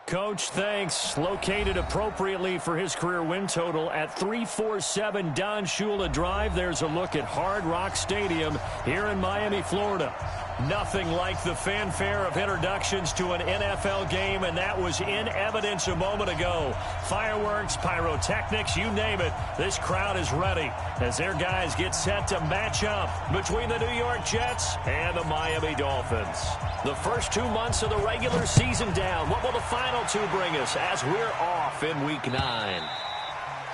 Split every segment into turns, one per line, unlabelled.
Coach, thanks. Located appropriately for his career win total at 347 Don Shula Drive. There's a look at Hard Rock Stadium here in Miami, Florida. Nothing like the fanfare of introductions to an NFL game, and that was in evidence a moment ago. Fireworks, pyrotechnics, you name it. This crowd is ready as their guys get set to match up between the New York Jets and the Miami Dolphins. The first 2 months of the regular season down. What will the final two bring us as we're off in Week 9?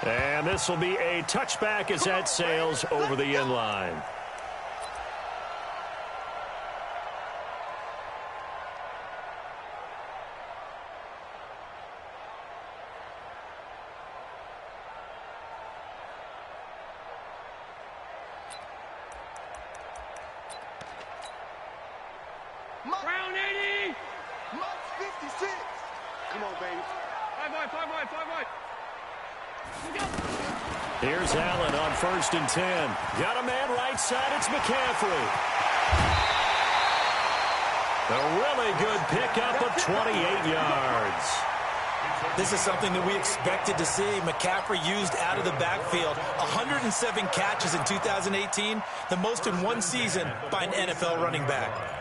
And this will be a touchback as that sails over the end line.
Round 80! Mux 56! Come on, baby. 5 wide.
Here's Allen on 1st and 10. Got a man right side. It's McCaffrey. A really good pickup of 28 yards.
This is something that we expected to see. McCaffrey used out of the backfield. 107 catches in 2018, the most in one season by an NFL running back.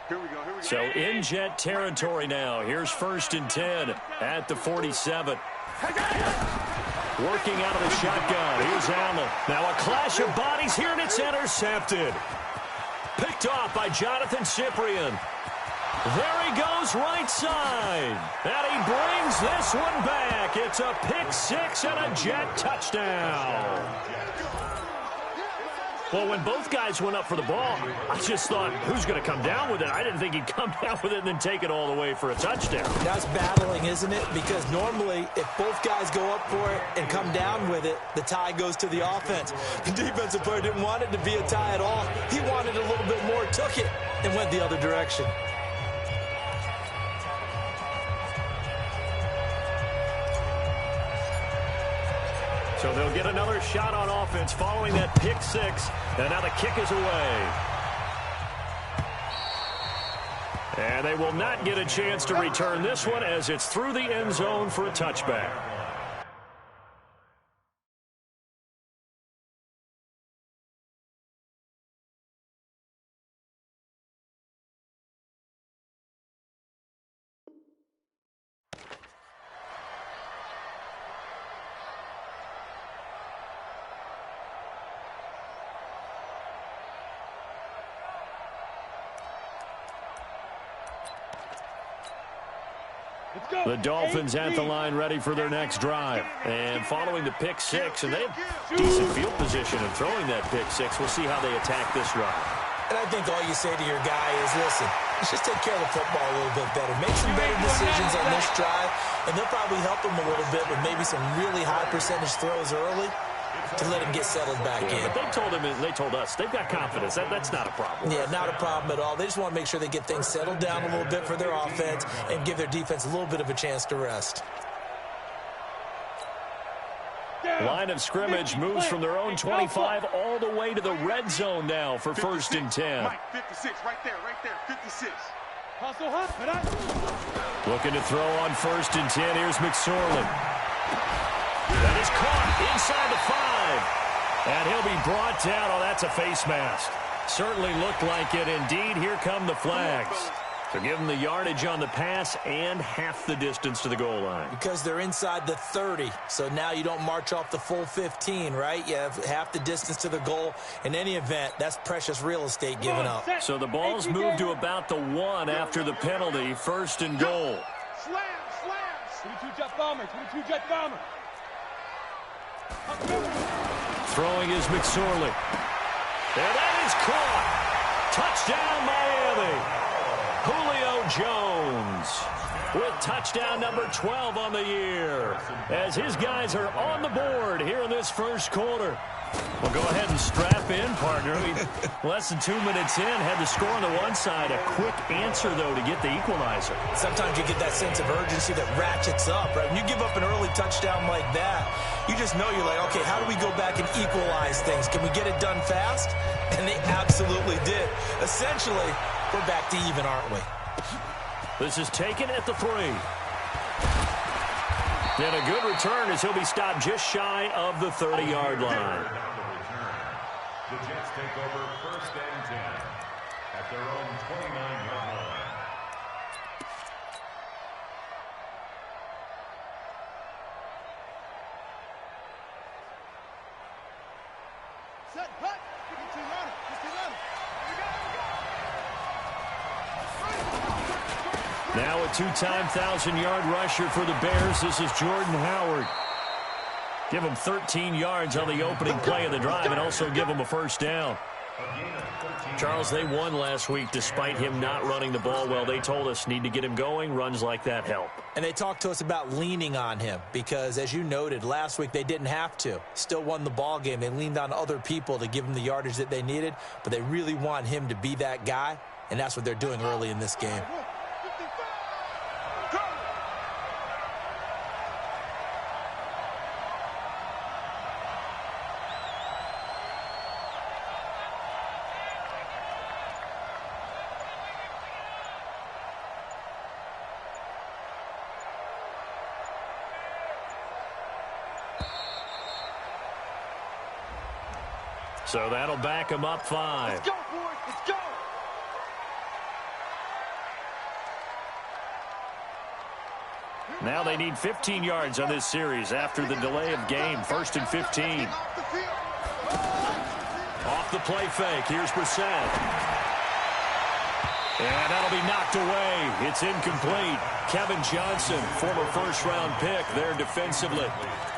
Here we go.
So in Jet territory now. Here's 1st and 10 at the 47. Working out of the shotgun. Here's Allen. Now a clash of bodies here, and it's intercepted. Picked off by Jonathan Cyprien. There he goes, right side. And he brings this one back. It's a pick six and a Jet touchdown. Well, when both guys went up for the ball, I just thought, who's going to come down with it? I didn't think he'd come down with it and then take it all the way for a touchdown.
That's battling, isn't it? Because normally, if both guys go up for it and come down with it, the tie goes to the offense. The defensive player didn't want it to be a tie at all. He wanted a little bit more, took it, and went the other direction.
So they'll get another shot on offense following that pick six. And now the kick is away. And they will not get a chance to return this one as it's through the end zone for a touchback. The Dolphins at the line ready for their next drive. And following the pick six, and they have decent field position in throwing that pick six. We'll see how they attack this drive.
And I think all you say to your guy is, listen, let's just take care of the football a little bit better. Make some better decisions on this drive, and they'll probably help him a little bit with maybe some really high percentage throws early to let him get settled back in.
But they told him, and they told us, they've got confidence. That's not a problem.
Yeah, not a problem at all. They just want to make sure they get things settled down a little bit for their offense and give their defense a little bit of a chance to rest.
Line of scrimmage moves from their own 25 all the way to the red zone now for 1st and 10.
Mike, 56, right there, 56.
Looking to throw on 1st and 10. Here's McSorley. That is caught inside the 5. And he'll be brought down. Oh, that's a face mask. Certainly looked like it. Indeed, here come the flags. So give them the yardage on the pass and half the distance to the goal line.
Because they're inside the 30, so now you don't march off the full 15, right? You have half the distance to the goal. In any event, that's precious real estate given up.
So the ball's moved to about the 1 after the penalty. 1st and goal.
Slam. 22 jet bomber.
Throwing is McSorley. And that is caught. Touchdown, Miami. Julio Jones with touchdown number 12 on the year as his guys are on the board here in this first quarter. Well, go ahead and strap in, partner. I mean, less than 2 minutes in, had the score on the one side. A quick answer, though, to get the equalizer.
Sometimes you get that sense of urgency that ratchets up, right? When you give up an early touchdown like that, you just know you're like, okay, how do we go back and equalize things? Can we get it done fast? And they absolutely did. Essentially, we're back to even, aren't we?
This is taken at the 3. And a good return as he'll be stopped just shy of the 30-yard line.
The Jets take over 1st and 10 at their own 29-yard line.
Set, hut. Just keep running.
Now a 2-time 1,000-yard rusher for the Bears. This is Jordan Howard. Give him 13 yards on the opening play of the drive and also give him a first down. Charles, they won last week despite him not running the ball well. They told us need to get him going. Runs like that help.
And they talked to us about leaning on him because, as you noted, last week they didn't have to. Still won the ball game. They leaned on other people to give them the yardage that they needed, but they really want him to be that guy, and that's what they're doing early in this game.
So that'll back him up 5.
Let's go, boys. Let's go.
Now they need 15 yards on this series after the delay of game. 1st and 15. Off the play fake. Here's Brissett. And that'll be knocked away. It's incomplete. Kevin Johnson, former first-round pick there defensively.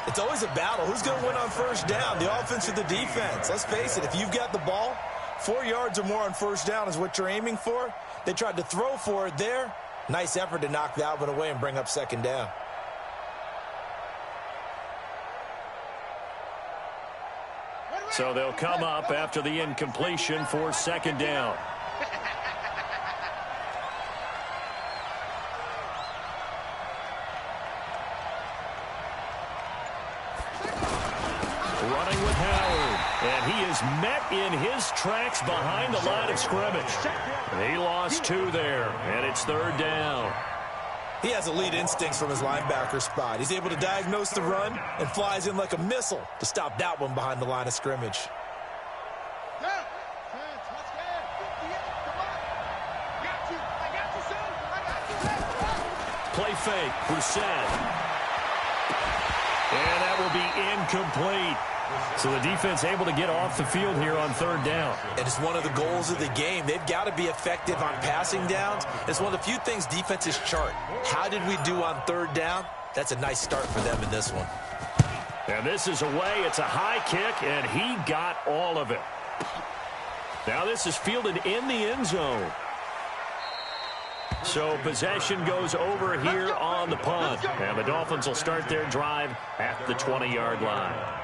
It's always a battle. Who's going to win on first down, the offense or the defense? Let's face it, if you've got the ball, 4 yards or more on first down is what you're aiming for. They tried to throw for it there. Nice effort to knock that one away and bring up 2nd down.
So they'll come up after the incompletion for 2nd down. Running with Howard, and he is met in his tracks behind the line of scrimmage. He lost 2 there, and it's 3rd down.
He has elite instincts from his linebacker spot. He's able to diagnose the run and flies in like a missile to stop that one behind the line of scrimmage.
Play fake, Brissett. And that will be incomplete. So the defense able to get off the field here on 3rd down.
And it's one of the goals of the game. They've got to be effective on passing downs. It's one of the few things defenses chart. How did we do on 3rd down? That's a nice start for them in this one.
And this is away. It's a high kick, and he got all of it. Now this is fielded in the end zone. So possession goes over here on the punt. And the Dolphins will start their drive at the 20-yard line.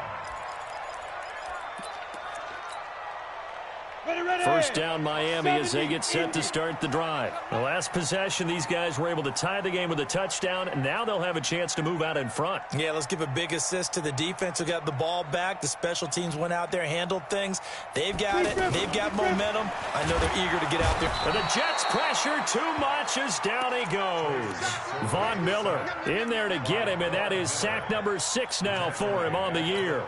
First down Miami as they get set to start the drive. The last possession, these guys were able to tie the game with a touchdown, and now they'll have a chance to move out in front.
Yeah, let's give a big assist to the defense who got the ball back. The special teams went out there, handled things. They've got it. They've got momentum. I know they're eager to get out there.
And the Jets pressure too much as down he goes. Von Miller in there to get him, and that is sack number 6 now for him on the year.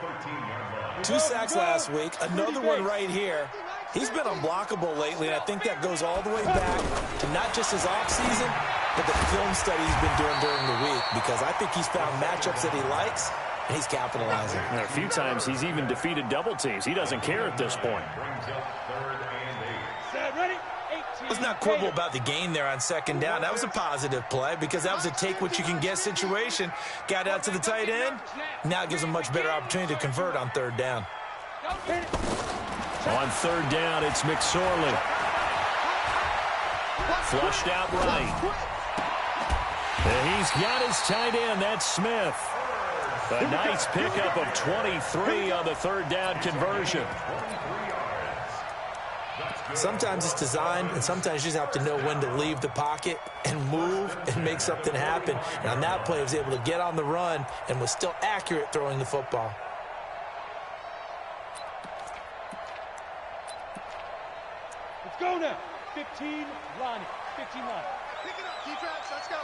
2 sacks last week. Another one right here. He's been unblockable lately, and I think that goes all the way back to not just his offseason, but the film study he's been doing during the week, because I think he's found matchups that he likes, and he's capitalizing.
And a few times he's even defeated double teams. He doesn't care at this point.
Let's not quibble about the gain there on 2nd down. That was a positive play because that was a take-what-you-can-get situation. Got out to the tight end. Now it gives him a much better opportunity to convert on 3rd down.
On 3rd down, it's McSorley. Flushed out right. And he's got his tight end. That's Smith. A nice pickup of 23 on the 3rd down conversion.
Sometimes it's designed, and sometimes you just have to know when to leave the pocket and move and make something happen. And on that play, he was able to get on the run and was still accurate throwing the football.
Let's go now. 15, Lonnie. 15, Lonnie. Pick it up, defense. Let's go.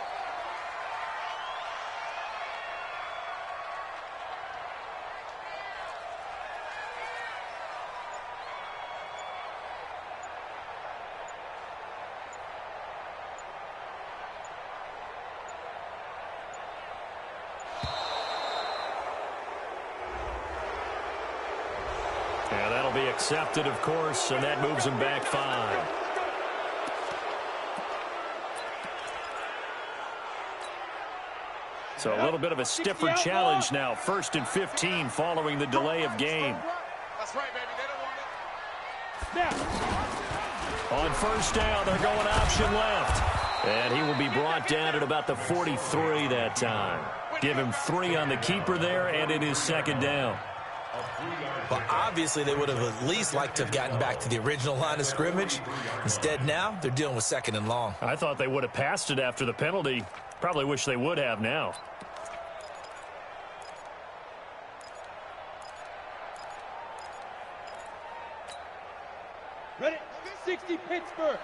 Yeah, that'll be accepted, of course, and that moves him back 5. So a little bit of a stiffer challenge now. 1st and 15 following the delay of game.
That's right, baby. They don't want it.
On 1st down, they're going option left. And he will be brought down at about the 43 that time. Give him 3 on the keeper there, and it is 2nd down.
Well, obviously, they would have at least liked to have gotten back to the original line of scrimmage. Instead, now, they're dealing with 2nd and long.
I thought they would have passed it after the penalty. Probably wish they would have now.
Ready? 60 Pittsburgh.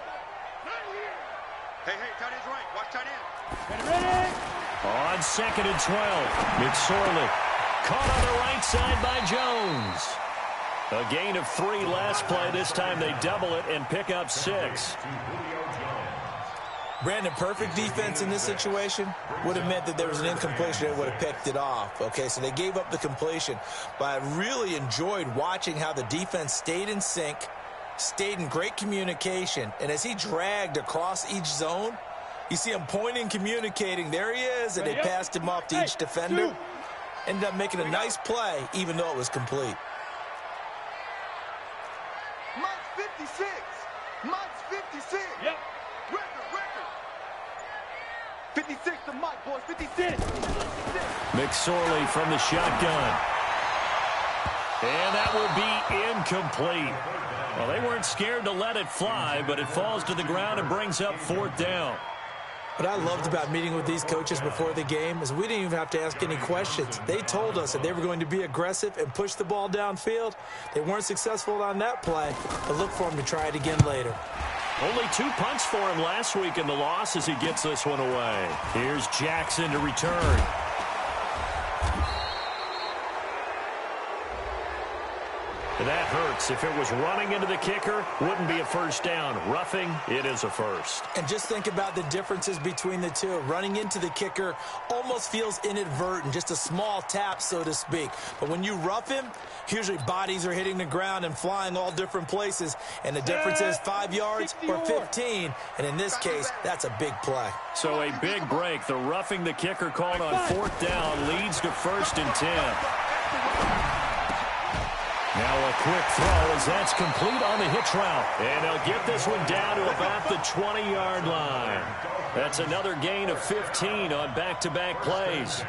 Hey, tight end's right. Watch tight end.
Ready?
On 2nd and 12, McSorley caught on the right side by Jones. A gain of 3 last play. This time they double it and pick up 6.
Brandon, perfect defense in this situation would have meant that there was an incompletion and would have picked it off. Okay, so they gave up the completion. But I really enjoyed watching how the defense stayed in sync, stayed in great communication. And as he dragged across each zone, you see him pointing, communicating. There he is, and they passed him off to each defender. Ended up making a nice play, even though it was complete.
Mike's 56. Mike's 56.
Yep.
Record. 56 to Mike, boys. 56.
McSorley from the shotgun. And that will be incomplete. Well, they weren't scared to let it fly, but it falls to the ground and brings up 4th down.
What I loved about meeting with these coaches before the game is we didn't even have to ask any questions. They told us that they were going to be aggressive and push the ball downfield. They weren't successful on that play, but look for them to try it again later.
Only 2 punts for him last week in the loss as he gets this one away. Here's Jackson to return. That hurts. If it was running into the kicker, wouldn't be a 1st down. Roughing, it is a 1st.
And just think about the differences between the two. Running into the kicker almost feels inadvertent, just a small tap, so to speak. But when you rough him, usually bodies are hitting the ground and flying all different places. And the difference is 5 yards or 15. And in this case, that's a big play.
So a big break. The roughing the kicker called on 4th down leads to 1st and 10. Now a quick throw as that's complete on the hitch route. And they'll get this one down to about the 20-yard line. That's another gain of 15 on back-to-back plays.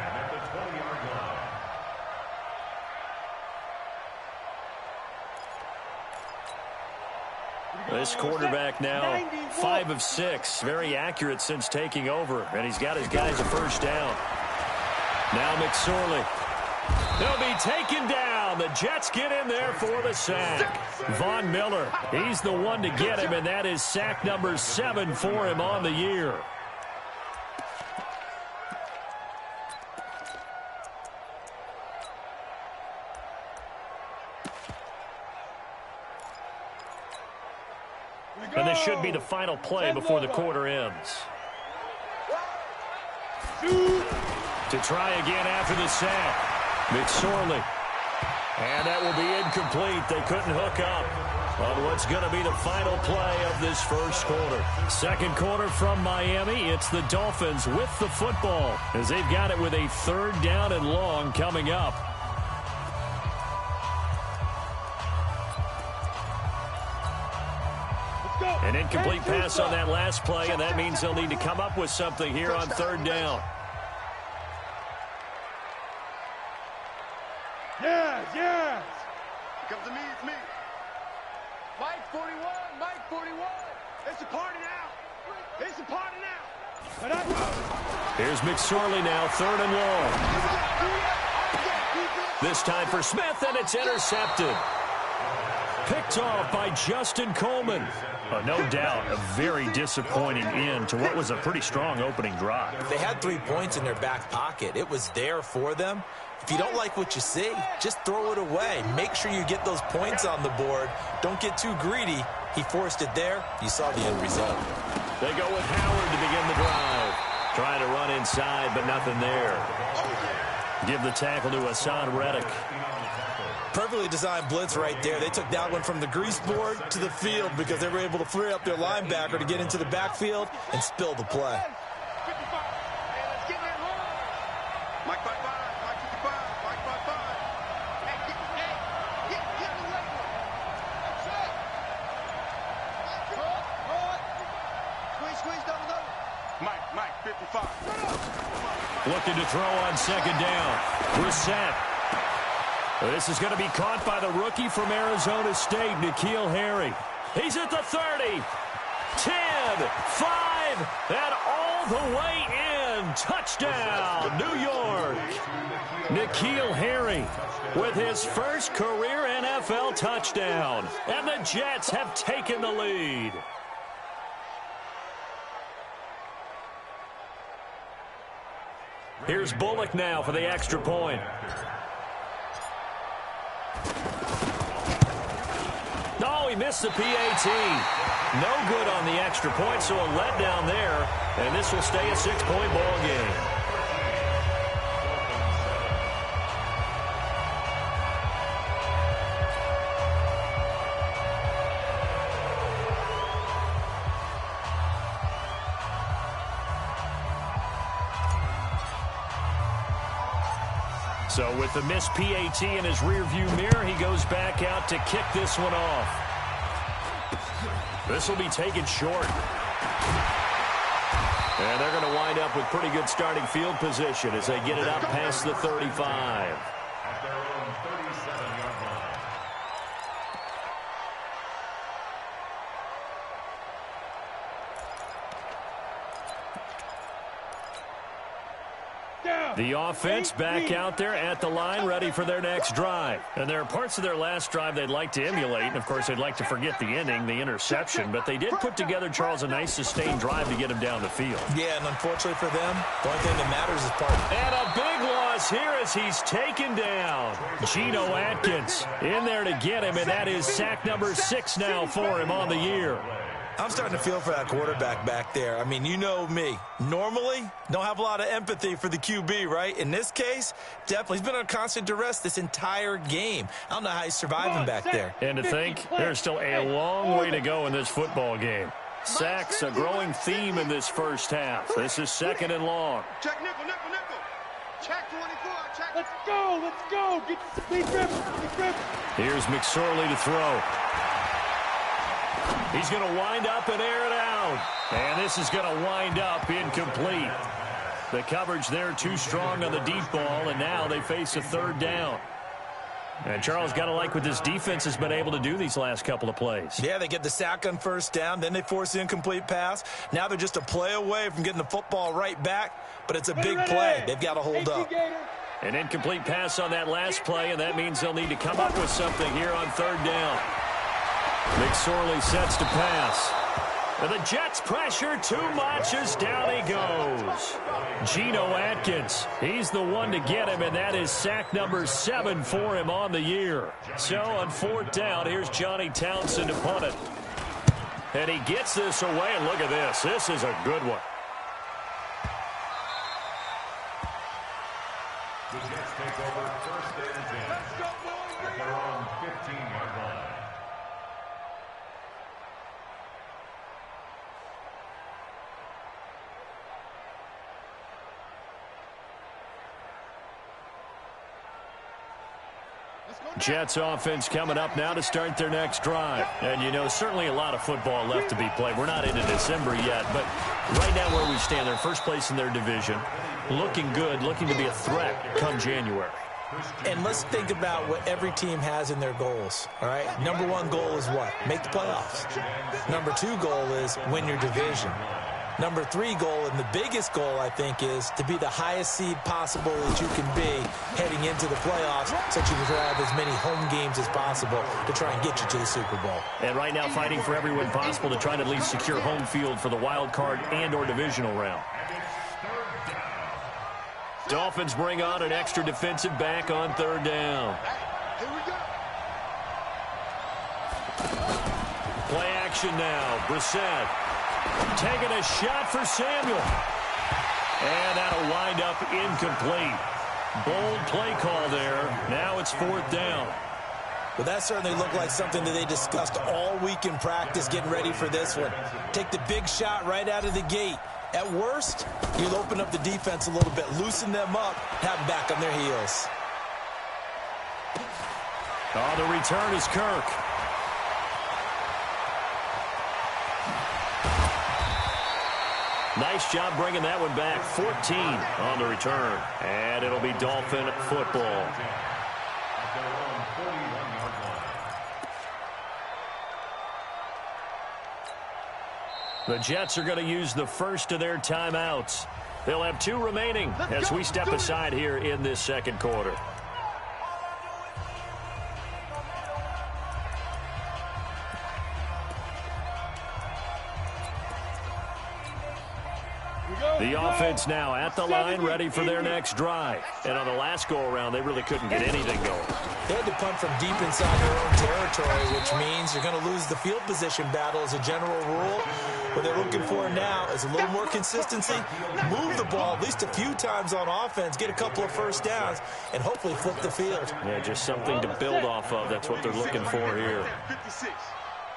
This quarterback now 5 of 6. Very accurate since taking over. And he's got his guys a 1st down. Now McSorley. They'll be taken down. The Jets get in there for the sack. Von Miller, he's the one to get him, and that is sack number 7 for him on the year. And this should be the final play before the quarter ends. To try again after the sack. McSorley. And that will be incomplete. They couldn't hook up on what's going to be the final play of this 1st quarter. 2nd quarter from Miami. It's the Dolphins with the football as they've got it with a 3rd down and long coming up. An incomplete pass on that last play, and that means they'll need to come up with something here on 3rd down.
Yes.
Comes to me, it's me.
Mike 41, Mike 41. It's a party now. It's a party now.
Here's McSorley now, 3rd and long. This time for Smith, and it's intercepted. Picked off by Justin Coleman. No doubt a very disappointing end to what was a pretty strong opening drive.
They had 3 points in their back pocket. It was there for them. If you don't like what you see, just throw it away. Make sure you get those points on the board. Don't get too greedy. He forced it there. You saw the end result.
They go with Howard to begin the drive. Trying to run inside, but nothing there. Give the tackle to Hassan Reddick.
Perfectly designed blitz right there. They took that one from the grease board to the field because they were able to free up their linebacker to get into the backfield and spill the play.
Mike 55, Mike 55, Mike 55. Hey, get the leg one. Squeeze, double. Mike 55.
Looking to throw on 2nd down. Brissett. This is going to be caught by the rookie from Arizona State, N'Keal Harry. He's at the 30, 10, 5, and all the way in. Touchdown, New York. N'Keal Harry with his first career NFL touchdown. And the Jets have taken the lead. Here's Bullock now for the extra point. No, he missed the PAT. No good on the extra point, so a letdown there. And this will stay a 6-point ball game. So with the missed PAT in his rearview mirror, he goes back out to kick this one off. This will be taken short. And they're going to wind up with pretty good starting field position as they get it up past the 35.
At their own 37-yard line.
The offense back out there at the line, ready for their next drive. And there are parts of their last drive they'd like to emulate. And, of course, they'd like to forget the ending, the interception. But they did put together, Charles, a nice sustained drive to get him down the field.
Yeah, and unfortunately for them, the only thing that matters is part.
And a big loss here as he's taken down. Geno Atkins in there to get him, and that is sack number 6 now for him on the year.
I'm starting to feel for that quarterback back there. I mean, you know me. Normally, don't have a lot of empathy for the QB, right? In this case, definitely. He's been on constant duress this entire game. I don't know how he's surviving back there.
And to think, there's still a long way to go in this football game. Sacks, a growing theme in this first half. This is 2nd and long.
Check nickel. Check 24, check.
Let's go. Get the grip.
Here's McSorley to throw. He's going to wind up and air it out. And this is going to wind up incomplete. The coverage there too strong on the deep ball, and now they face a 3rd down. And Charles, got to like what this defense has been able to do these last couple of plays.
Yeah, they get the sack on 1st down, then they force the incomplete pass. Now they're just a play away from getting the football right back, but it's a big play. They've got to hold up.
An incomplete pass on that last play, and that means they'll need to come up with something here on 3rd down. McSorley sets to pass. And the Jets pressure too much as down he goes. Geno Atkins, he's the one to get him, and that is sack number 7 for him on the year. So on 4th down, here's Johnny Townsend to punt it. And he gets this away, and look at this. This is a good one.
The Jets take over 1st and 10 at their own 15-yard line.
Jets offense coming up now to start their next drive. And, you know, certainly a lot of football left to be played. We're not into December yet, but right now where we stand, they're first place in their division. Looking good, looking to be a threat come January.
And let's think about what every team has in their goals, all right? Number one goal is what? Make the playoffs. Number two goal is win your division. Number three goal, and the biggest goal, I think, is to be the highest seed possible that you can be heading into the playoffs so that you can have as many home games as possible to try and get you to the Super Bowl.
And right now fighting for every win possible to try to at least secure home field for the wild card and or divisional round. Dolphins bring on an extra defensive back on third down.
Here we go.
Play action now. Brissett taking a shot for Samuel. And that'll wind up incomplete. Bold play call there. Now it's fourth down.
Well, that certainly looked like something that they discussed all week in practice getting ready for this one. Take the big shot right out of the gate. At worst, you'll open up the defense a little bit, loosen them up, have them back on their heels.
Oh, the return is Kirk. Nice job bringing that one back. 14 on the return. And it'll be Dolphin football. The Jets are going to use the first of their timeouts. They'll have 2 remaining as we step aside here in this second quarter. The offense now at the line, ready for their next drive. And on the last go-around, they really couldn't get anything going.
They had to punt from deep inside their own territory, which means you're going to lose the field position battle as a general rule. What they're looking for now is a little more consistency, move the ball at least a few times on offense, get a couple of first downs, and hopefully flip the field.
Yeah, just something to build off of. That's what they're looking for here.
56.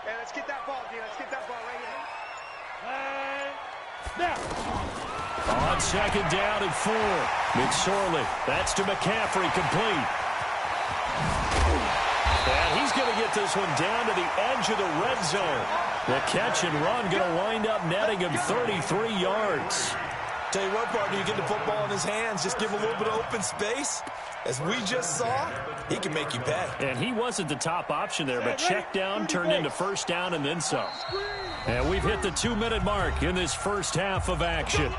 Hey, let's get that ball, D. Let's get that ball right here.
Now.
On second down and 4. McSorley. That's to McCaffrey, complete. And he's going to get this one down to the edge of the red zone. The catch and run going to wind up netting him 33 yards.
Tell you what, partner, you get the football in his hands, just give him a little bit of open space. As we just saw, he can make you pay.
And he wasn't the top option there, but check down turned into first down and then some. And we've hit the 2-minute mark in this first half of action.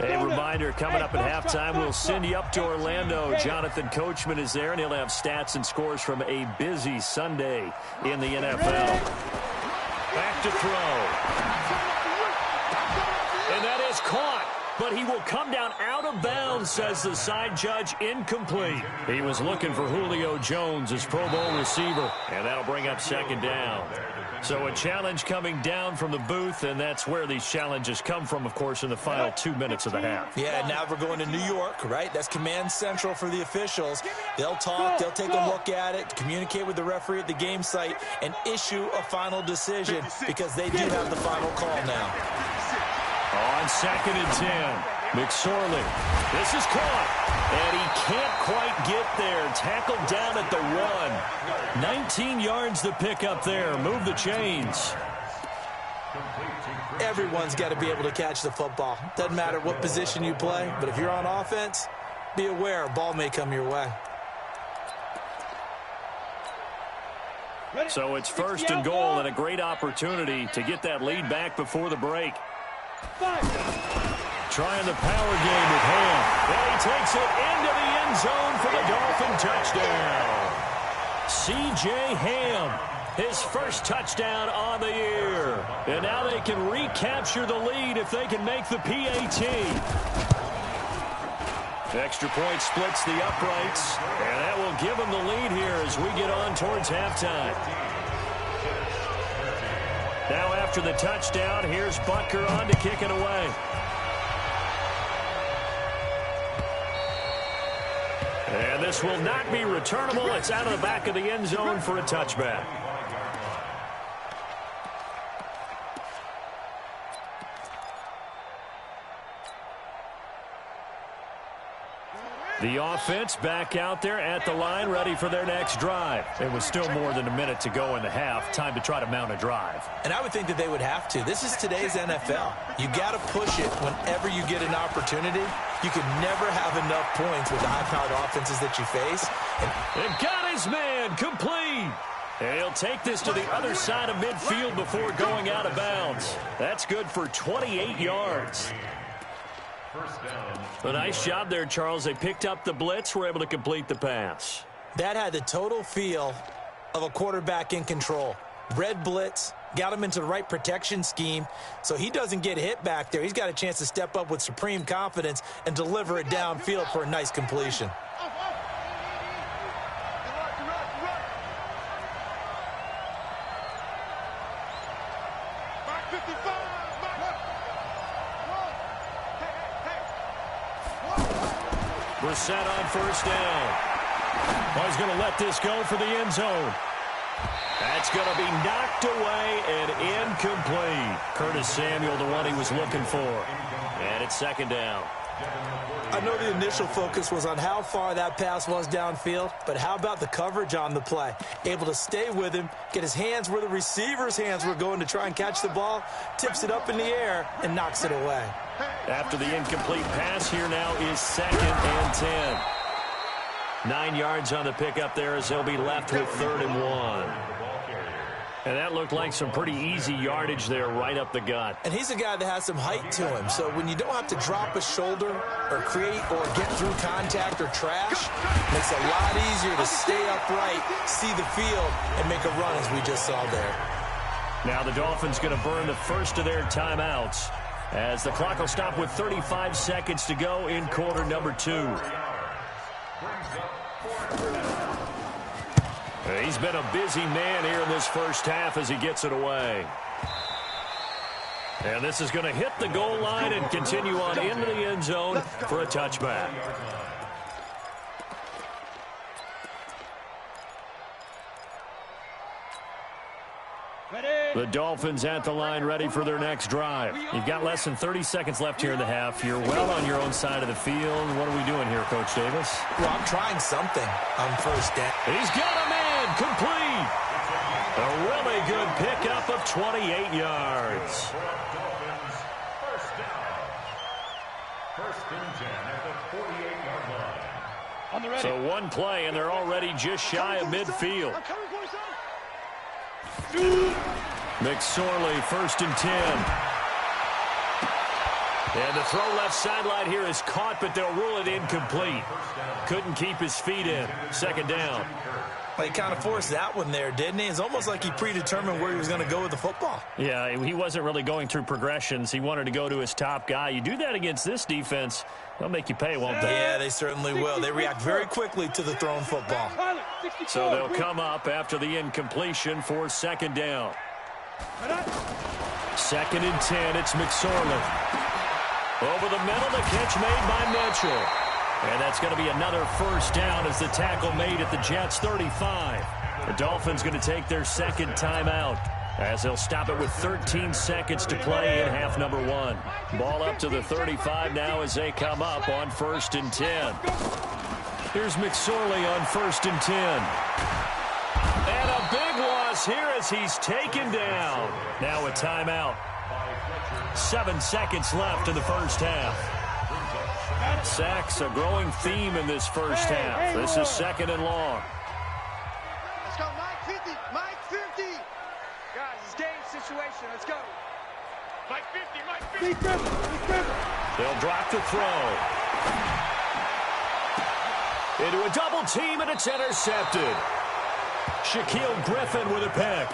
A reminder, coming up at halftime, we'll send you up to Orlando. Jonathan Coachman is there, and he'll have stats and scores from a busy Sunday in the NFL. Back to throw. And that is caught, but he will come down out of bounds, says the side judge, incomplete. He was looking for Julio Jones, his Pro Bowl receiver, and that'll bring up second down. So a challenge coming down from the booth, and that's where these challenges come from, of course, in the final 2 minutes of the half.
Yeah, now we're going to New York, right? That's command central for the officials. They'll talk, they'll take a look at it, communicate with the referee at the game site, and issue a final decision because they do have the final call now.
On second and 10, McSorley. This is caught, and he can't quite get there. Tackled down at the 1. 19 yards to pick up there. Move the chains.
Everyone's got to be able to catch the football. Doesn't matter what position you play, but if you're on offense, be aware a ball may come your way.
So it's first and goal and a great opportunity to get that lead back before the break. Trying the power game with Ham. And he takes it into the end zone for the Dolphin touchdown. C.J. Ham, his first touchdown on the year. And now they can recapture the lead if they can make the PAT. Extra point splits the uprights, and that will give them the lead here as we get on towards halftime. Now after the touchdown, here's Butker on to kick it away. And this will not be returnable. It's out of the back of the end zone for a touchback. The offense back out there at the line, ready for their next drive. It was still more than a minute to go in the half. Time to try to mount a drive.
And I would think that they would have to. This is today's NFL. You got to push it whenever you get an opportunity. You can never have enough points with the high-powered offenses that you face.
And got his man complete. And he'll take this to the other side of midfield before going out of bounds. That's good for 28 yards. A nice job there, Charles. They picked up the blitz, were able to complete the pass.
That had the total feel of a quarterback in control. Red blitz, got him into the right protection scheme, so he doesn't get hit back there. He's got a chance to step up with supreme confidence and deliver it downfield for a nice completion.
We're set on first down. Oh, he's going to let this go for the end zone. That's going to be knocked away and incomplete. Curtis Samuel, the one he was looking for. And it's second down.
I know the initial focus was on how far that pass was downfield, but how about the coverage on the play? Able to stay with him, get his hands where the receiver's hands were going to try and catch the ball, tips it up in the air, and knocks it away.
After the incomplete pass, here now is 2nd and 10. 9 yards on the pickup there as they'll be left with 3rd and 1. And that looked like some pretty easy yardage there right up the gut.
And he's a guy that has some height to him, so when you don't have to drop a shoulder or create or get through contact or trash, it makes it a lot easier to stay upright, see the field, and make a run as we just saw there.
Now the Dolphins going to burn the first of their timeouts as the clock will stop with 35 seconds to go in quarter number 2. He's been a busy man here in this first half as he gets it away. And this is going to hit the goal line and continue on into the end zone for a touchback. The Dolphins at the line ready for their next drive. You've got less than 30 seconds left here in the half. You're well on your own side of the field. What are we doing here, Coach Davis?
Well, I'm trying something on first down.
He's got a man complete. A really good pickup of 28 yards.
First and 10 at the 48-yard line.
So one play, and they're already just shy of midfield. McSorley, 1st and 10. And the throw left sideline here is caught, but they'll rule it incomplete. Couldn't keep his feet in. 2nd down.
Well, he kind of forced that one there, didn't he? It's almost like he predetermined where he was going to go with the football.
Yeah, he wasn't really going through progressions. He wanted to go to his top guy. You do that against this defense, they'll make you pay, won't they?
Yeah, they certainly will. They react very quickly to the thrown football.
So they'll come up after the incompletion for 2nd down. 2nd and 10, it's McSorley. Over the middle, the catch made by Mitchell. And that's going to be another first down as the tackle made at the Jets' 35. The Dolphins going to take their 2nd timeout as they'll stop it with 13 seconds to play in half number 1. Ball up to the 35 now as they come up on 1st and 10. Here's McSorley on 1st and 10. And a big loss here as he's taken down. Now a timeout. 7 seconds left in the first half. Sacks a growing theme in this first half. This is 2nd and long.
Let's go, Mike 50. Mike 50. Guys, it's game situation. Let's go. Mike 50. Mike 50.
They'll drop the throw. Into a double team, and it's intercepted. Shaquille Griffin with a pick.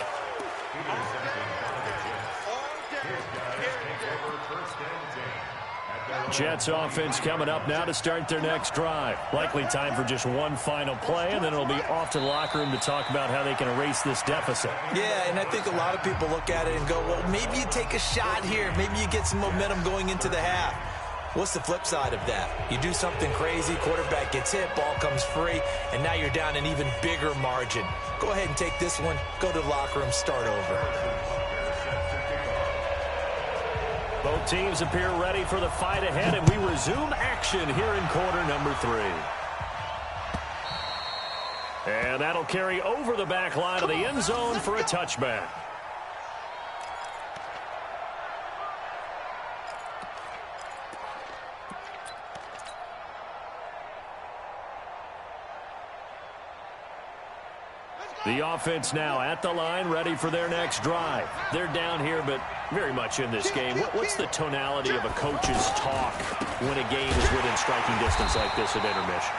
Jets offense coming up now to start their next drive. Likely time for just one final play, and then it'll be off to the locker room to talk about how they can erase this deficit.
Yeah, and I think a lot of people look at it and go, well, maybe you take a shot here. Maybe you get some momentum going into the half. What's the flip side of that? You do something crazy, quarterback gets hit, ball comes free, and now you're down an even bigger margin. Go ahead and take this one, go to the locker room, start over.
Both teams appear ready for the fight ahead, and we resume action here in quarter number 3. And that'll carry over the back line of the end zone for a touchback. The offense now at the line, ready for their next drive. They're down here, but very much in this game. What's the tonality of a coach's talk when a game is within striking distance like this at intermission?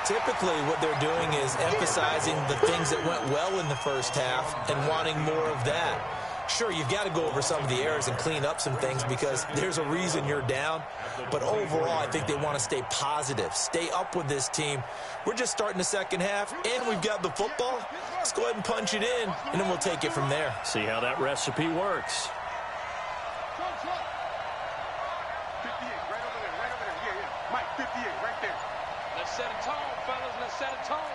Typically, what they're doing is emphasizing the things that went well in the first half and wanting more of that. Sure, you've got to go over some of the errors and clean up some things because there's a reason you're down. But overall, I think they want to stay positive, stay up with this team. We're just starting the second half, and we've got the football. Let's go ahead and punch it in, and then we'll take it from there.
See how that recipe works.
58, right over there. Yeah. Mike, 58, right there. Let's set a tone, fellas. Let's set a tone.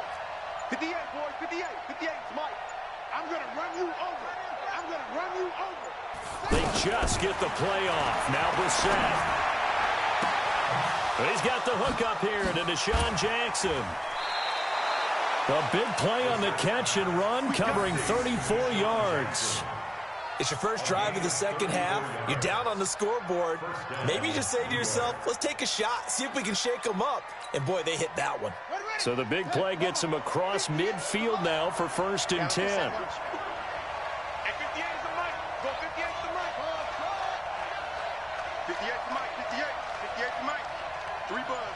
58, boys, 58. 58's Mike. I'm going to run you over. I'm going to run you over.
They just get the play off. Now Brissett. He's got the hook up here to Deshaun Jackson. A big play on the catch and run, covering 34 yards.
It's your first drive of the second half. You're down on the scoreboard. Maybe you just say to yourself, let's take a shot, see if we can shake them up. And, boy, they hit that one.
So the big play gets him across midfield now for 1st and 10.
And 58's the Mike. Go 58's the Mike. 58's the Mike. 58's the Mike. 3 buzz.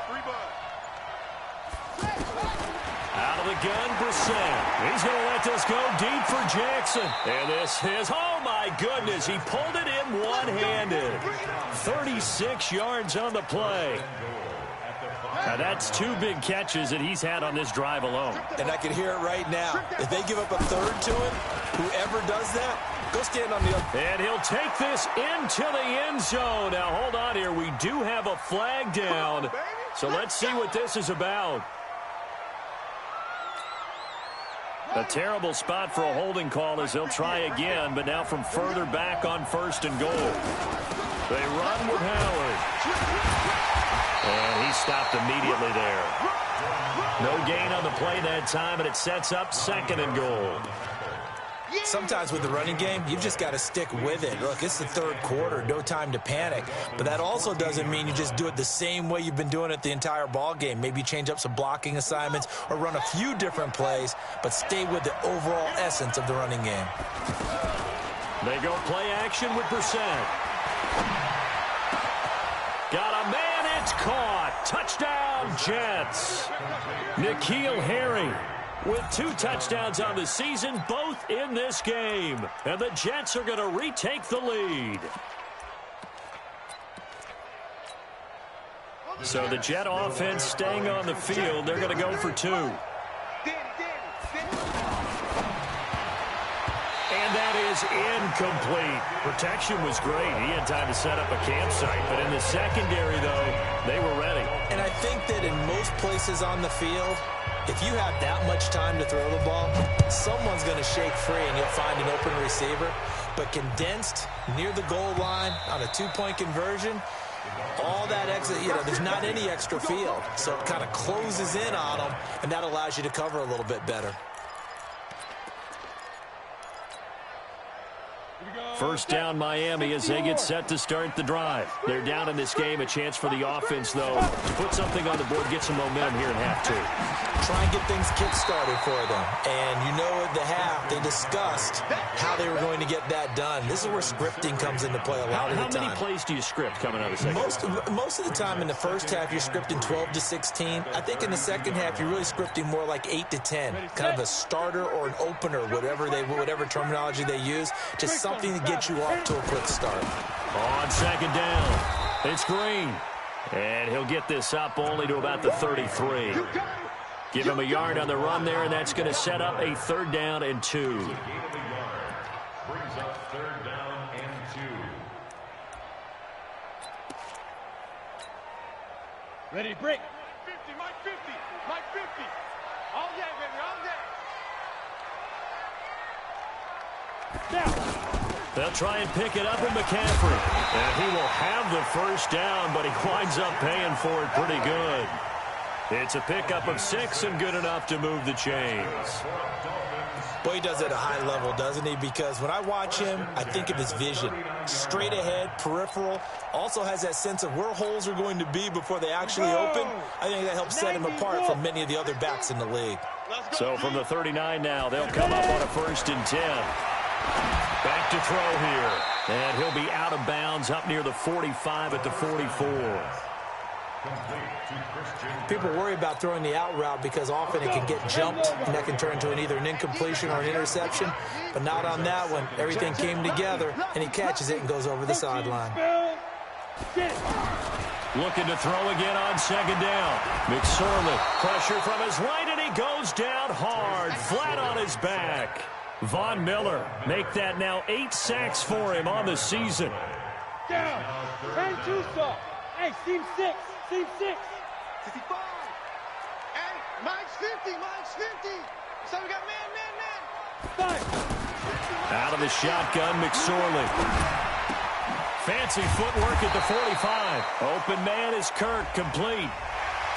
Out of the gun, Brissett. He's going to let this go deep for Jackson. And this is, oh my goodness, he pulled it in one-handed. 36 yards on the play. Now that's 2 big catches that he's had on this drive alone.
And I can hear it right now. If they give up a third to him, whoever does that, go stand on the other.
And he'll take this into the end zone. Now hold on here. We do have a flag down. So let's see what this is about. A terrible spot for a holding call as they'll try again, but now from further back on 1st and goal. They run with Howard. And he stopped immediately there. No gain on the play that time, and it sets up 2nd and goal.
Sometimes with the running game, you've just got to stick with it. Look, it's the 3rd quarter, no time to panic. But that also doesn't mean you just do it the same way you've been doing it the entire ball game. Maybe change up some blocking assignments or run a few different plays, but stay with the overall essence of the running game.
They go play action with Brissett. Got a man, it's caught. Touchdown, Jets. N'Keal Harry with 2 touchdowns on the season, both in this game. And the Jets are going to retake the lead. So the Jet offense staying on the field. They're going to go for 2. And that is incomplete. Protection was great. He had time to set up a campsite. But in the secondary, though, they were ready.
And I think that in most places on the field, if you have that much time to throw the ball, someone's going to shake free and you'll find an open receiver. But condensed near the goal line on a 2-point conversion, all that extra, there's not any extra field. So it kind of closes in on them, and that allows you to cover a little bit better.
1st down Miami as they get set to start the drive. They're down in this game. A chance for the offense, though, to put something on the board, get some momentum here in half 2.
Try and get things kick-started for them. And at the half, they discussed how they were going to get that done. This is where scripting comes into play a lot of the time.
How many plays do you script coming out of the second?
Most of the time in the first half, you're scripting 12 to 16. I think in the second half, you're really scripting more like 8 to 10. Kind of a starter or an opener, whatever terminology they use. Just something to get you off to a quick start.
On 2nd down, it's Green. And he'll get this up only to about the 33. Give him a yard on the run there, and that's going to set up a 3rd down and 2.
Brings up 3rd down and 2.
Ready to break.
Mike 50. Mike 50. All day, baby, all day.
Down.
They'll try and pick it up in McCaffrey. And he will have the 1st down, but he winds up paying for it pretty good. It's a pickup of 6 and good enough to move the chains.
Boy, he does it at a high level, doesn't he? Because when I watch him, I think of his vision. Straight ahead, peripheral. Also has that sense of where holes are going to be before they actually open. I think that helps set him apart from many of the other backs in the league.
So from the 39 now, they'll come up on a 1st and 10. Back to throw here. And he'll be out of bounds up near the 45 at the 44.
People worry about throwing the out route because often it can get jumped, and that can turn into either an incompletion or an interception. But not on that one. Everything came together, and he catches it and goes over the sideline.
Looking to throw again on 2nd down. McSorley, pressure from his right, and he goes down hard, flat on his back. Von Miller make that now 8 sacks for him on the season.
Down. And 2 stop. Hey, team 6. Team 6.
55. Hey, Mike's 50. Mike's 50. So we got man.
5.
Out of the shotgun, McSorley. Fancy footwork at the 45. Open man is Kirk, complete.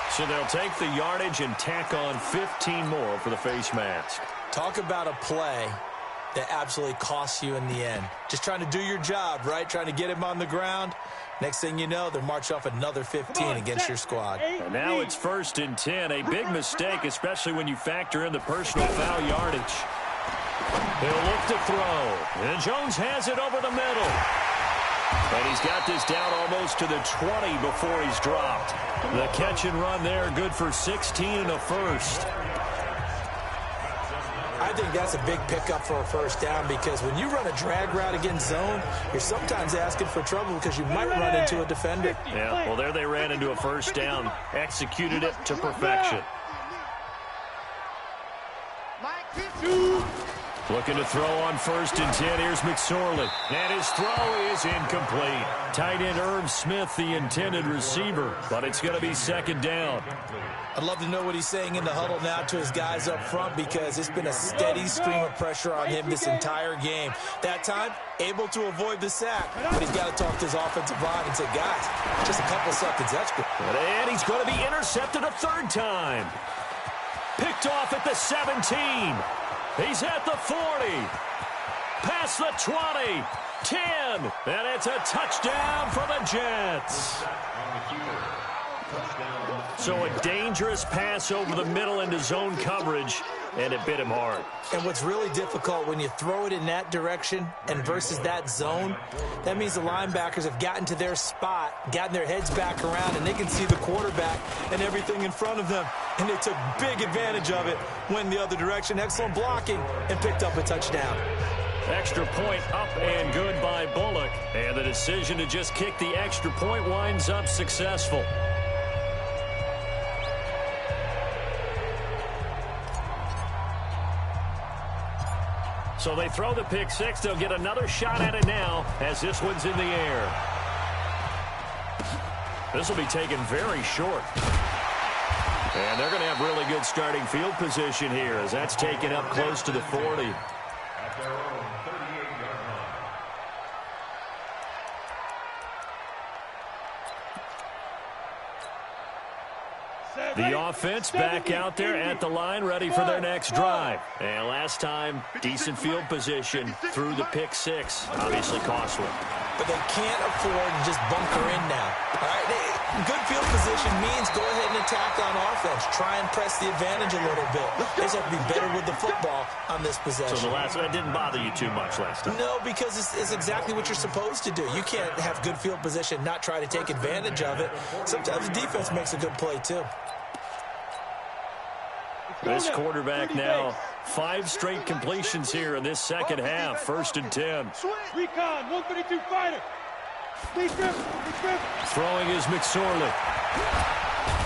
So they'll take the yardage and tack on 15 more for the face mask.
Talk about a play that absolutely costs you in the end. Just trying to do your job, right? Trying to get him on the ground. Next thing you know, they're march off another 15 against your squad.
And now it's 1st and 10. A big mistake, especially when you factor in the personal foul yardage. He'll look to throw. And Jones has it over the middle. And he's got this down almost to the 20 before he's dropped. The catch and run there, good for 16 and a 1st.
I think that's a big pickup for a 1st down because when you run a drag route against zone, you're sometimes asking for trouble because you might run into a defender.
Yeah, well, there they ran into a 1st down. Executed it to perfection. Looking to throw on 1st and 10. Here's McSorley. And his throw is incomplete. Tight end Irv Smith, the intended receiver. But it's going to be 2nd down.
I'd love to know what he's saying in the huddle now to his guys up front because it's been a steady stream of pressure on him this entire game. That time, able to avoid the sack. But he's got to talk to his offensive line and say, guys, just a couple seconds, that's good.
And he's going to be intercepted a 3rd time. Picked off at the 17. He's at the 40. Past the 20. 10. And it's a touchdown for the Jets. So a dangerous pass over the middle into zone coverage, and it bit him hard.
And what's really difficult when you throw it in that direction and versus that zone, that means the linebackers have gotten to their spot, gotten their heads back around, and they can see the quarterback and everything in front of them. And they took big advantage of it, went the other direction. Excellent blocking, and picked up a touchdown.
Extra point up and good by Bullock. And the decision to just kick the extra point winds up successful. So they throw the pick 6. They'll get another shot at it now as this one's in the air. This will be taken very short. And they're going to have really good starting field position here as that's taken up close to the 40.
At their own 38-yard line.
The offense back out there at the line, ready for their next drive. And last time, decent field position through the pick 6. Obviously costly.
But they can't afford to just bunker in now. All right, good field position means go ahead and attack on offense. Try and press the advantage a little bit. They just have to be better with the football on this possession.
So the last one didn't bother you too much last time?
No, because it's exactly what you're supposed to do. You can't have good field position, not try to take advantage of it. Sometimes the defense makes a good play, too.
This quarterback now, 5 straight completions here in this second half. 1st and 10.
Recon, 132 fighter.
Throwing is McSorley.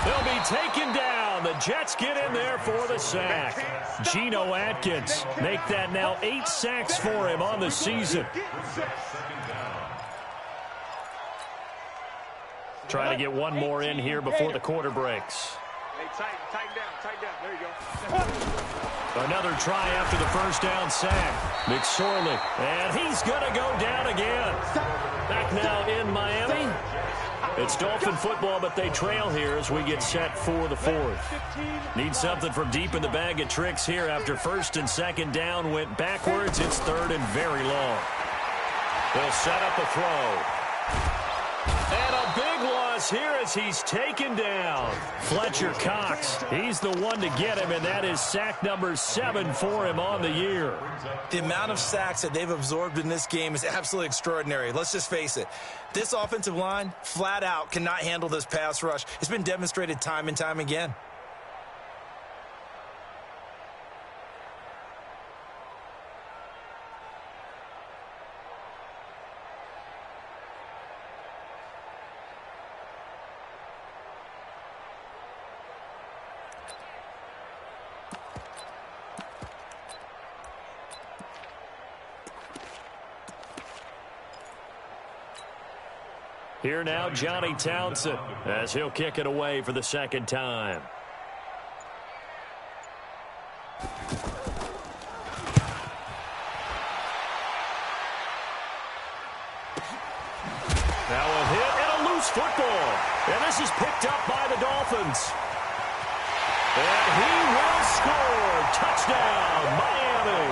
They'll be taken down. The Jets get in there for the sack. Geno Atkins make that now 8 sacks for him on the season. Trying to get one more in here before the quarter breaks.
Hey, tighten down. There you go.
Another try after the 1st down sack. McSorley, and he's going to go down again. Back now in Miami. It's Dolphin football, but they trail here as we get set for the fourth. Need something from deep in the bag of tricks here after first and second down went backwards. It's third and very long. They'll set up the throw. And a big loss here as he's taken down. Fletcher Cox, he's the one to get him, and that is sack number 7 for him on the year.
The amount of sacks that they've absorbed in this game is absolutely extraordinary. Let's just face it. This offensive line, flat out, cannot handle this pass rush. It's been demonstrated time and time again.
Here now, Johnny Townsend, as he'll kick it away for the second time. Now a hit and a loose football. And this is picked up by the Dolphins. And he will score. Touchdown, Miami.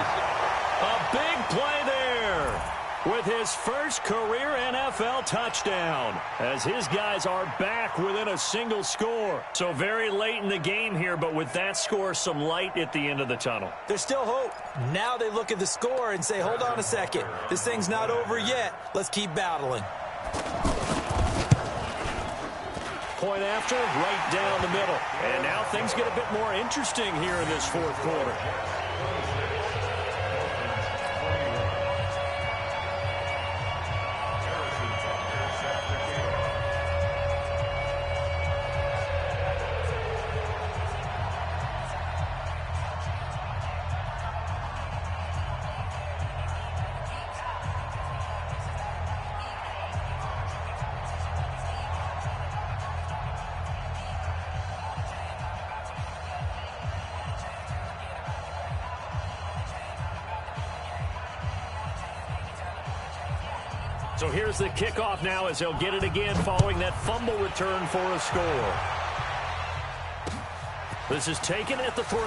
A big play there with his first career NFL touchdown, as his guys are back within a single score. So very late in the game here, but with that score, some light at the end of the tunnel.
There's still hope. Now they look at the score and say, hold on a second. This thing's not over yet. Let's keep battling.
Point after, right down the middle. And now things get a bit more interesting here in this fourth quarter. So here's the kickoff now as he'll get it again following that fumble return for a score. This is taken at the 3.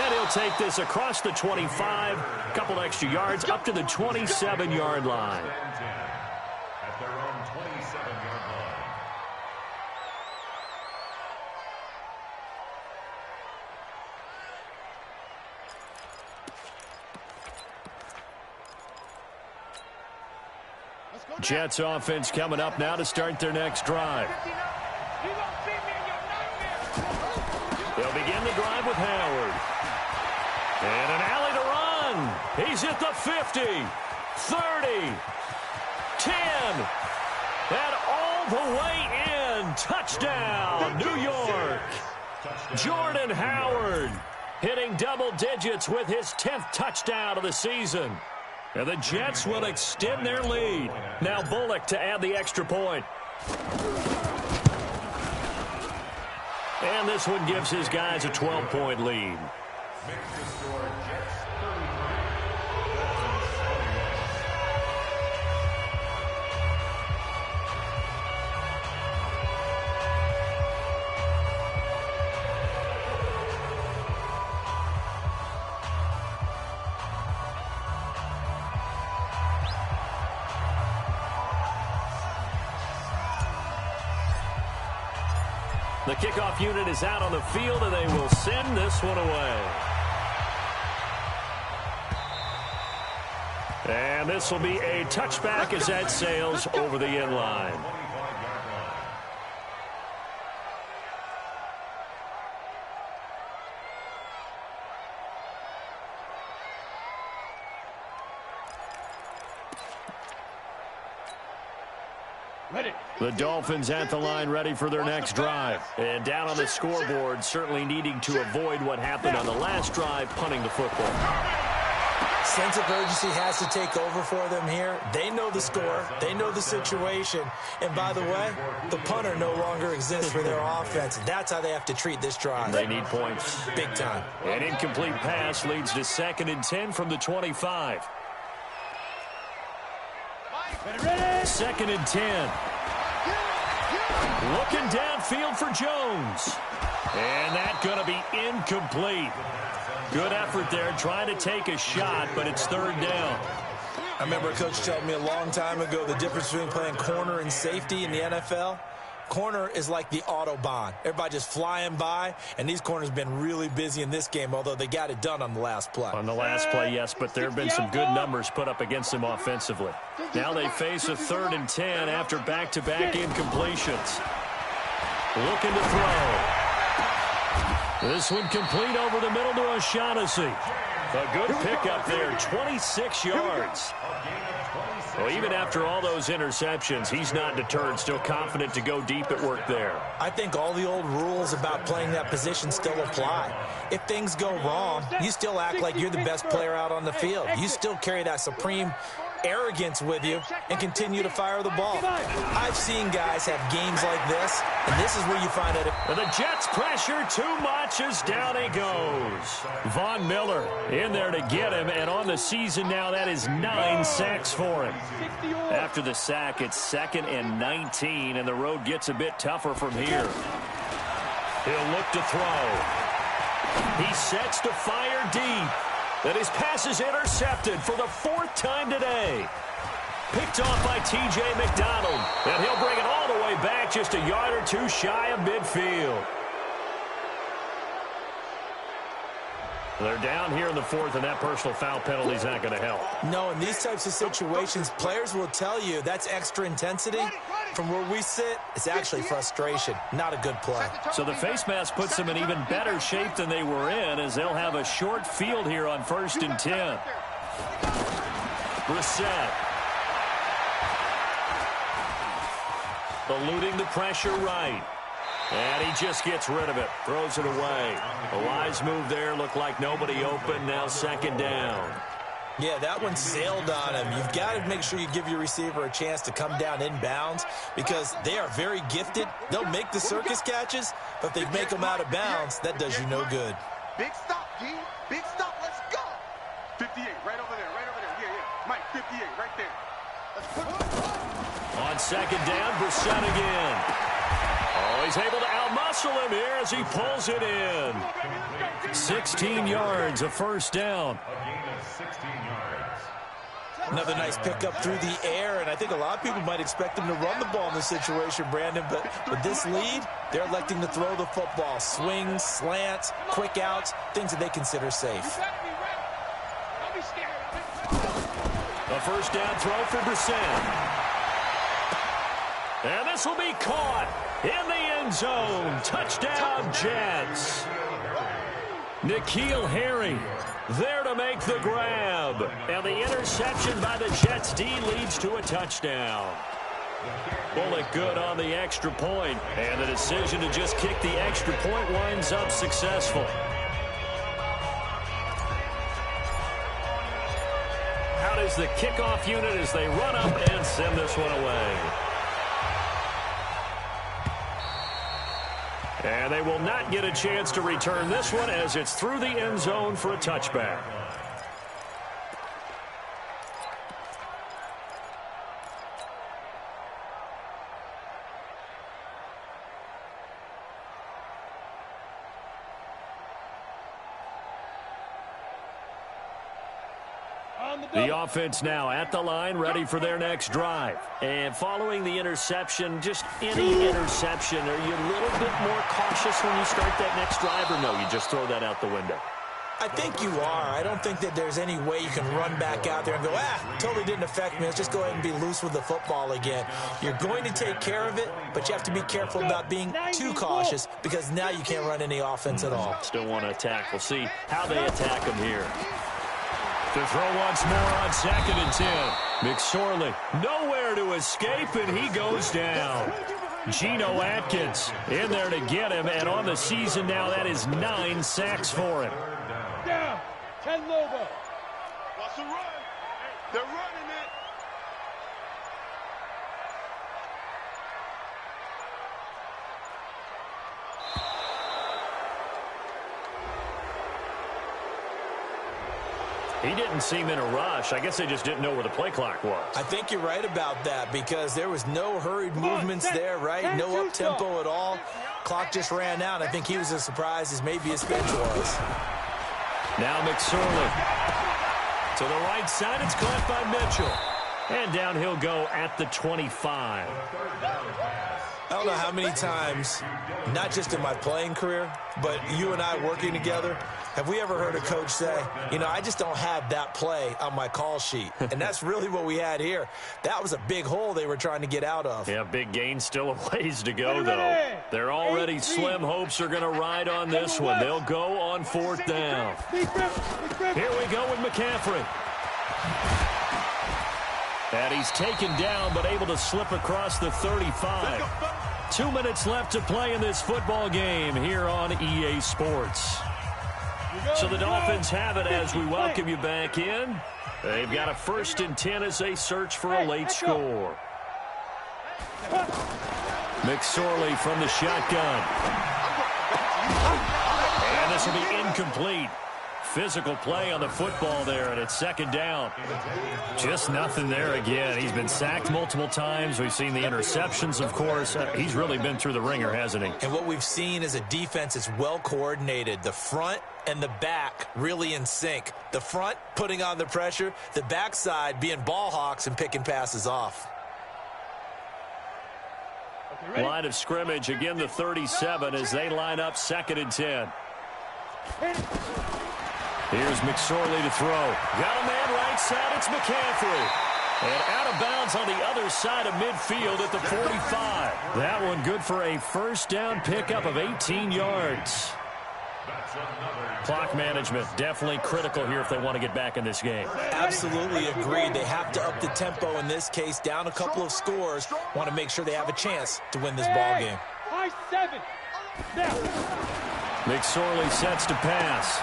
And he'll take this across the 25, a couple extra yards up to the 27-yard line.
At their own 27-yard line.
Jets offense coming up now to start their next drive. They'll begin the drive with Howard. And an alley to run. He's at the 50, 30, 10, and all the way in. Touchdown, New York. Jordan Howard hitting double digits with his 10th touchdown of the season. And the Jets will extend their lead. Now Bullock to add the extra point. And this one gives his guys a 12-point lead.
Makes the score Jets 33.
The kickoff unit is out on the field, and they will send this one away. And this will be a touchback as that sails over the end line. The Dolphins at the line ready for their next drive. And down on the scoreboard, certainly needing to avoid what happened on the last drive, punting the football.
Sense of urgency has to take over for them here. They know the score. They know the situation. And by the way, the punter no longer exists for their offense. That's how they have to treat this drive.
They need points.
Big time.
An incomplete pass leads to 2nd and 10 from the 25.
Ready?
2nd and 10. Looking downfield for Jones. And that's going to be incomplete. Good effort there trying to take a shot, but it's 3rd down.
I remember a coach telling me a long time ago the difference between playing corner and safety in the NFL. Corner is like the Autobahn. Everybody just flying by, and these corners have been really busy in this game, although they got it done on the last play.
On the last play, yes, but there have been some good numbers put up against them offensively. Now they face a 3rd and 10 after back-to-back incompletions. Looking to throw. This one complete over the middle to O'Shaughnessy. A good pickup there, 26 yards. Well, even after all those interceptions, he's not deterred, still confident to go deep at work there.
I think all the old rules about playing that position still apply. If things go wrong, you still act like you're the best player out on the field. You still carry that supreme arrogance with you and continue to fire the ball. I've seen guys have games like this, and this is where you find it.
The Jets pressure too much as down he goes. Von Miller in there to get him, and on the season now, that is 9 sacks for him. After the sack, it's 2nd and 19, and the road gets a bit tougher from here. He'll look to throw. He sets to fire deep. And his pass is intercepted for the 4th time today. Picked off by T.J. McDonald. And he'll bring it all the way back just a yard or two shy of midfield. They're down here in the 4th, and that personal foul penalty is not going to help.
No, in these types of situations, players will tell you that's extra intensity. From where we sit, it's actually frustration, not a good play.
So the face mask puts them in even better shape than they were in, as they'll have a short field here on 1st and 10. Brissett. Eluding the pressure right. And he just gets rid of it. Throws it away. A wise move there. Looked like nobody open. Now 2nd down.
Yeah, that one sailed on him. You've got to make sure you give your receiver a chance to come down inbounds because they are very gifted. They'll make the circus catches, but if they make them out of bounds, that does you no good.
Big stop, G. Big stop. Let's go. 58, right over there, right over there. Yeah, yeah. Mike, 58, right there. Let's put it.
On 2nd down, Brissett again. Oh, he's able to outmuscle him here as he pulls it in. 16 yards, a 1st down.
A gain of 16 yards.
Another nice pickup through the air, and I think a lot of people might expect him to run the ball in this situation, Brandon, but with this lead, they're electing to throw the football. Swings, slants, quick outs, things that they consider safe.
A 1st down throw for Brissett. And this will be caught in the end zone. Touchdown, Jets. N'Keal Harry there to make the grab. And the interception by the Jets D leads to a touchdown. Bullock good on the extra point. And the decision to just kick the extra point winds up successful. Out is the kickoff unit as they run up and send this one away. And they will not get a chance to return this one as it's through the end zone for a touchback. The offense now at the line, ready for their next drive. And following the interception, just any interception, are you a little bit more cautious when you start that next drive, or no, you just throw that out the window?
I think you are. I don't think that there's any way you can run back out there and go, totally didn't affect me. Let's just go ahead and be loose with the football again. You're going to take care of it, but you have to be careful about being too cautious because now you can't run any offense at all.
Still want to attack. We'll see how they attack him here. To throw once more on 2nd and 10. McSorley nowhere to escape, and he goes down. Geno Atkins in there to get him, and on the season now, that is 9 sacks for him.
Down. 10 Lobo.
What's the run? They're running it.
He didn't seem in a rush. I guess they just didn't know where the play clock was.
I think you're right about that because there was no hurried movements there, right? No up-tempo at all. Clock just ran out. I think he was as surprised as maybe his bench was.
Now McSorley. To the right side, it's caught by Mitchell. And down he'll go at the 25.
I don't know how many times, not just in my playing career, but you and I working together, have we ever heard a coach say, you know, I just don't have that play on my call sheet. And that's really what we had here. That was a big hole they were trying to get out of.
Yeah, big gain, still a ways to go, though. They're already slim hopes are going to ride on this one. They'll go on 4th down. Here we go with McCaffrey. And he's taken down, but able to slip across the 35. 2 minutes left to play in this football game here on EA Sports. So the Dolphins have it as we welcome you back in. They've got a 1st and 10 as they search for a late score. McSorley from the shotgun. And this will be incomplete. Physical play on the football there, and it's 2nd down. Just nothing there again. He's been sacked multiple times. We've seen the interceptions, of course. He's really been through the ringer, hasn't he?
And what we've seen is a defense that's well coordinated. The front and the back really in sync. The front putting on the pressure, the backside being ball hawks and picking passes off.
Line of scrimmage, again the 37 as they line up 2nd and 10. Here's McSorley to throw. Got a man right side. It's McCaffrey. And out of bounds on the other side of midfield at the 45. That one good for a 1st down pickup of 18 yards. Clock management definitely critical here if they want to get back in this game.
Absolutely agreed. They have to up the tempo in this case. Down a couple of scores. Want to make sure they have a chance to win this ball game.
McSorley sets to pass.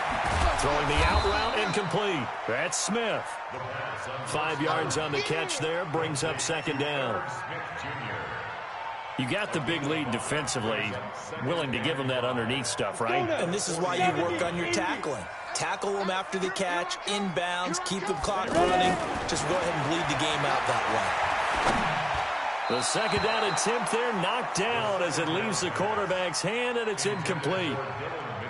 Throwing the out route incomplete. That's Smith. 5 yards on the catch there. Brings up 2nd down. You got the big lead defensively. Willing to give them that underneath stuff, right?
And this is why you work on your tackling. Tackle them after the catch, inbounds, keep the clock running. Just go ahead and bleed the game out that
way. The 2nd down attempt there knocked down as it leaves the quarterback's hand, and it's incomplete.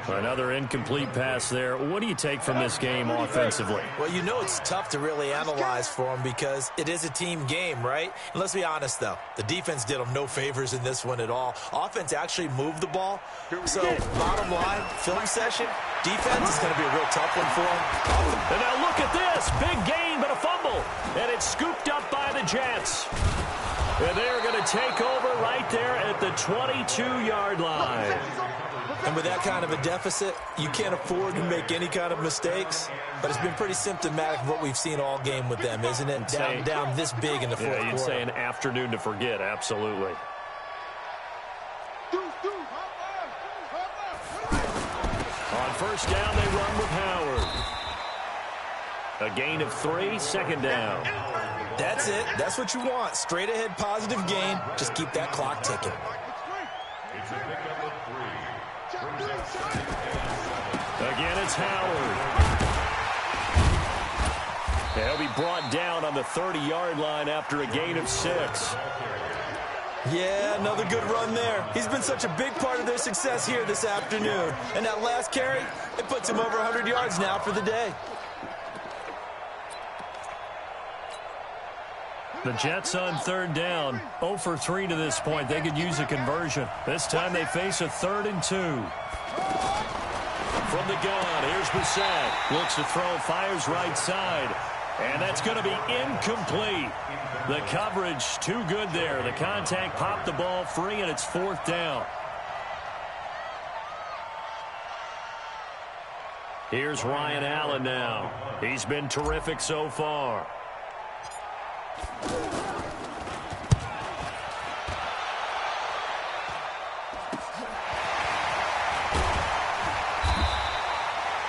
Another incomplete pass there. What do you take from this game offensively?
Well, you know it's tough to really analyze for them because it is a team game, right? And let's be honest, though. The defense did them no favors in this one at all. Offense actually moved the ball. So, bottom line, film session, defense is going to be a real tough one for them.
And now look at this. Big gain, but a fumble. And it's scooped up by the Jets. And they're going to take over right there at the 22-yard line.
And with that kind of a deficit, you can't afford to make any kind of mistakes. But it's been pretty symptomatic of what we've seen all game with them, isn't it? Down this big in the fourth quarter.
You'd say an afternoon to forget, absolutely. On 1st down, they run with Howard. A gain of 3, 2nd down.
That's it. That's what you want. Straight ahead, positive gain. Just keep that clock ticking.
Again, it's Howard. He'll be brought down on the 30-yard line after a gain of 6.
Yeah, another good run there. He's been such a big part of their success here this afternoon. And that last carry, it puts him over 100 yards now for the day.
The Jets on 3rd down, 0 for 3 to this point. They could use a conversion. This time they face a 3rd and 2. From the gun, here's Bissett. Looks to throw, fires right side. And that's going to be incomplete. The coverage too good there. The contact popped the ball free, and it's 4th down. Here's Ryan Allen now. He's been terrific so far.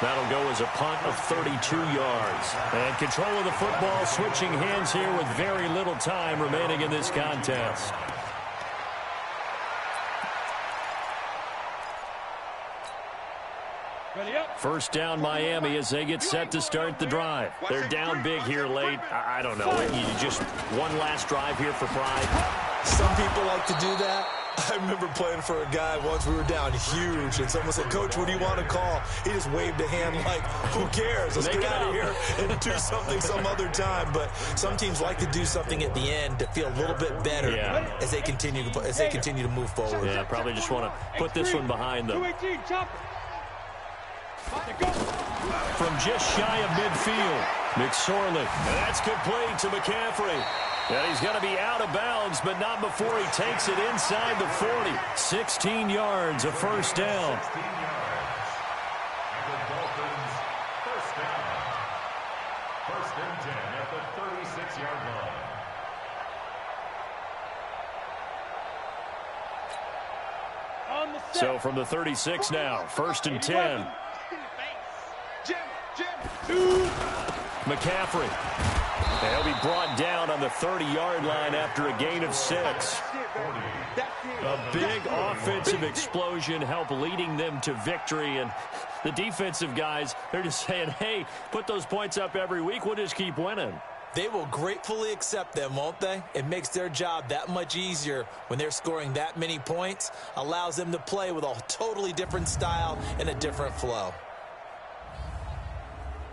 That'll go as a punt of 32 yards. And control of the football switching hands here with very little time remaining in this contest. First down Miami as they get set to start the drive. They're down big here late. I don't know. You just one last drive here for pride.
Some people like to do that. I remember playing for a guy once. We were down huge, and someone said, "Coach, what do you want to call?" He just waved a hand like, "Who cares? Let's get out of here and do something some other time." But some teams like to do something at the end to feel a little bit better as they continue to move forward.
Yeah, probably just want to put this one behind them. From just shy of midfield, McSorley. And that's complete to McCaffrey. And he's going to be out of bounds, but not before he takes it inside the 40. 16 yards, a first down.
16 yards. And the Dolphins, first down. First and 10 at the 36-yard line.
So from the 36 now, first and 10. McCaffrey. He'll be brought down on the 30-yard line after a gain of 6. A big offensive explosion helped leading them to victory. And the defensive guys, they're just saying, hey, put those points up every week. We'll just keep winning.
They will gratefully accept them, won't they? It makes their job that much easier when they're scoring that many points. Allows them to play with a totally different style and a different flow.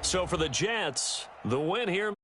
So for the Jets, the win here.